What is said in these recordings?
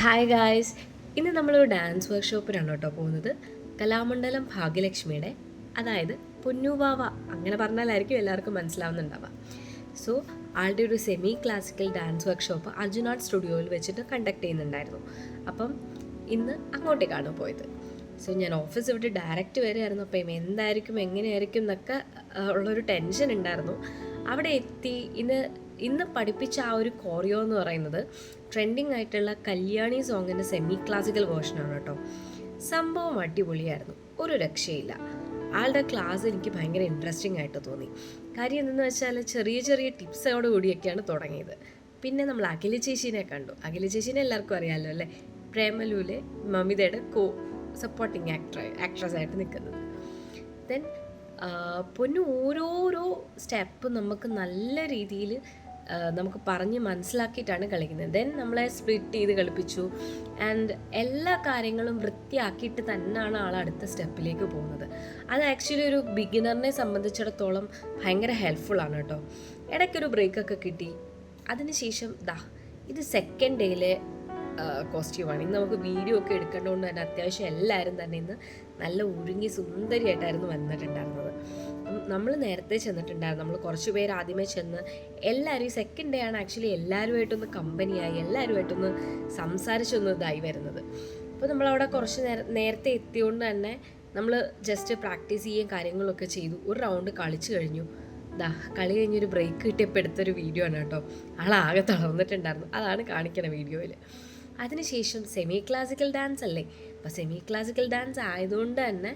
Hi guys, ഇന്ന് നമ്മളൊരു dance വർക്ക്ഷോപ്പിനാണ് കേട്ടോ പോകുന്നത്. കലാമണ്ഡലം ഭാഗ്യലക്ഷ്മിയുടെ, അതായത് പൊന്നുവാവ അങ്ങനെ പറഞ്ഞാലായിരിക്കും എല്ലാവർക്കും മനസ്സിലാവുന്നുണ്ടാവുക. സോ ആളുടെ ഒരു semi classical dance workshop Arjuna art സ്റ്റുഡിയോയിൽ വെച്ചിട്ട് കണ്ടക്ട് ചെയ്യുന്നുണ്ടായിരുന്നു. അപ്പം ഇന്ന് അങ്ങോട്ടേക്കാണ് പോയത്. സോ ഞാൻ ഓഫീസ് വിട്ട് ഡയറക്റ്റ് വരികയായിരുന്നു. അപ്പം എന്തായിരിക്കും എങ്ങനെയായിരിക്കും എന്നൊക്കെ ഉള്ളൊരു ടെൻഷൻ ഉണ്ടായിരുന്നു. അവിടെ എത്തി ഇന്ന് പഠിപ്പിച്ച ആ ഒരു കോറിയോ എന്ന് പറയുന്നത് ട്രെൻഡിങ് ആയിട്ടുള്ള കല്യാണി സോങ്ങിൻ്റെ സെമി ക്ലാസിക്കൽ വേർഷനാണ് കേട്ടോ. സംഭവം അടിപൊളിയായിരുന്നു, ഒരു രക്ഷയില്ല. ആളുടെ ക്ലാസ് എനിക്ക് ഭയങ്കര ഇൻട്രസ്റ്റിംഗ് ആയിട്ട് തോന്നി. കാര്യം എന്തെന്ന് വെച്ചാൽ ചെറിയ ചെറിയ ടിപ്സോട് കൂടിയൊക്കെയാണ് തുടങ്ങിയത്. പിന്നെ നമ്മൾ അഖില ചേച്ചീനെ കണ്ടു. അഖില ചേച്ചീനെ എല്ലാവർക്കും അറിയാമല്ലോ അല്ലേ, പ്രേമലൂലെ മമിതയുടെ സപ്പോർട്ടിങ് ആക്ട്രസ് ആയിട്ട് നിൽക്കുന്നത്. ദെൻ പൊന്നു ഓരോരോ സ്റ്റെപ്പ് നമുക്ക് നല്ല രീതിയിൽ നമുക്ക് പറഞ്ഞ് മനസ്സിലാക്കിയിട്ടാണ് കളിക്കുന്നത്. ദെൻ നമ്മളെ സ്പ്ലിറ്റ് ചെയ്ത് കളിപ്പിച്ചു. ആൻഡ് എല്ലാ കാര്യങ്ങളും വൃത്തിയാക്കിയിട്ട് തന്നെയാണ് ആൾ അടുത്ത സ്റ്റെപ്പിലേക്ക് പോകുന്നത്. അത് ആക്ച്വലി ഒരു ബിഗിനറിനെ സംബന്ധിച്ചിടത്തോളം ഭയങ്കര ഹെൽപ്ഫുള്ളാണ് കേട്ടോ. ഇടയ്ക്കൊരു ബ്രേക്കൊക്കെ കിട്ടി. അതിനുശേഷം ഇത് സെക്കൻഡ് ഡേയിലെ കോസ്റ്റ്യൂമാണ്. ഇന്ന് നമുക്ക് വീഡിയോ ഒക്കെ എടുക്കേണ്ടതുകൊണ്ട് തന്നെ അത്യാവശ്യം എല്ലാവരും തന്നെ ഇന്ന് നല്ല ഒരുങ്ങി സുന്ദരിയായിട്ടായിരുന്നു വന്നിട്ടുണ്ടായിരുന്നത്. നമ്മൾ നേരത്തെ ചെന്നിട്ടുണ്ടായിരുന്നു. നമ്മൾ കുറച്ച് പേര് ആദ്യമേ ചെന്ന് എല്ലാവരും സെക്കൻഡ് ഡേ ആണ് ആക്ച്വലി എല്ലാവരുമായിട്ടൊന്ന് കമ്പനിയായി, എല്ലാവരുമായിട്ടൊന്ന് സംസാരിച്ചൊന്ന് ഇതായി വരുന്നത്. അപ്പോൾ നമ്മളവിടെ കുറച്ച് നേരത്തെ എത്തിയോണ്ട് തന്നെ നമ്മൾ ജസ്റ്റ് പ്രാക്ടീസ് ചെയ്യുകയും കാര്യങ്ങളൊക്കെ ചെയ്തു. ഒരു റൗണ്ട് കളിച്ചു കഴിഞ്ഞു. കളി കഴിഞ്ഞൊരു ബ്രേക്ക് കിട്ടിയപ്പോൾ എടുത്തൊരു വീഡിയോ ആണ് കേട്ടോ. ആളാകെ തളർന്നിട്ടുണ്ടായിരുന്നു. അതാണ് കാണിക്കണ വീഡിയോയിൽ. അതിനുശേഷം സെമി ക്ലാസിക്കൽ ഡാൻസ് അല്ലേ, അപ്പോൾ സെമി ക്ലാസിക്കൽ ഡാൻസ് ആയതുകൊണ്ട് തന്നെ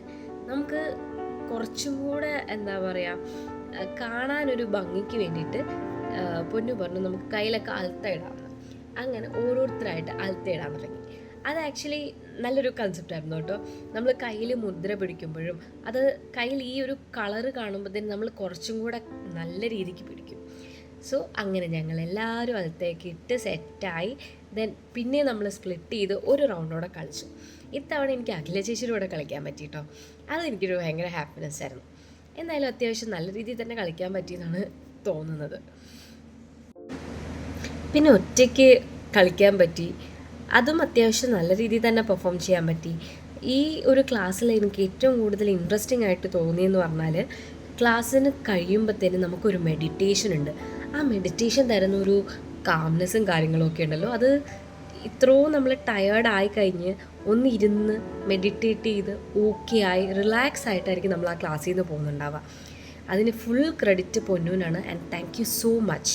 നമുക്ക് കുറച്ചും കൂടെ എന്താ പറയുക, കാണാനൊരു ഭംഗിക്ക് വേണ്ടിയിട്ട് പൊന്നു പറഞ്ഞു നമുക്ക് കയ്യിലൊക്കെ അൽത്തയിടാമെന്ന്. അങ്ങനെ ഓരോരുത്തരായിട്ട് അൽത്തയിടാൻ തുടങ്ങി. അത് ആക്ച്വലി നല്ലൊരു കൺസെപ്റ്റായിരുന്നു കേട്ടോ. നമ്മൾ കയ്യിൽ മുദ്ര പിടിക്കുമ്പോഴും അത് കയ്യിൽ ഈ ഒരു കളറ് കാണുമ്പോഴത്തേനും നമ്മൾ കുറച്ചും കൂടെ നല്ല രീതിക്ക് പിടിക്കും. സോ അങ്ങനെ ഞങ്ങൾ എല്ലാവരും അലത്തേക്ക് ഇട്ട് സെറ്റായി. ദെൻ പിന്നെ നമ്മൾ സ്പ്ലിറ്റ് ചെയ്ത് ഒരു റൗണ്ടോടെ കളിച്ചു. ഇത്തവണ എനിക്ക് അഖില ചേച്ചിയുടെ കൂടെ കളിക്കാൻ പറ്റി കേട്ടോ. അതെനിക്കൊരു ഭയങ്കര ഹാപ്പിനെസ് ആയിരുന്നു. എന്തായാലും അത്യാവശ്യം നല്ല രീതിയിൽ തന്നെ കളിക്കാൻ പറ്റിയെന്നാണ് തോന്നുന്നത്. പിന്നെ ഒറ്റയ്ക്ക് കളിക്കാൻ പറ്റി, അതും അത്യാവശ്യം നല്ല രീതിയിൽ തന്നെ പെർഫോം ചെയ്യാൻ പറ്റി. ഈ ഒരു ക്ലാസ്സിൽ എനിക്ക് ഏറ്റവും കൂടുതൽ ഇൻട്രസ്റ്റിംഗ് ആയിട്ട് തോന്നിയെന്ന് പറഞ്ഞാൽ, ക്ലാസ്സിന് കഴിയുമ്പോഴത്തേനും നമുക്കൊരു മെഡിറ്റേഷൻ ഉണ്ട്. ആ മെഡിറ്റേഷൻ തരുന്ന ഒരു കാംനെസ്സും കാര്യങ്ങളൊക്കെ ഉണ്ടല്ലോ, അത് ഇത്രയും നമ്മൾ ടയേർഡ് ആയി കഴിഞ്ഞ് ഒന്നിരുന്ന് മെഡിറ്റേറ്റ് ചെയ്ത് ഓക്കെ ആയി റിലാക്സ് ആയിട്ടായിരിക്കും നമ്മൾ ആ ക്ലാസ്സിൽ നിന്ന് പോകുന്നുണ്ടാവുക. അതിന് ഫുൾ ക്രെഡിറ്റ് പൊന്നൂനാണ്. And thank you so much.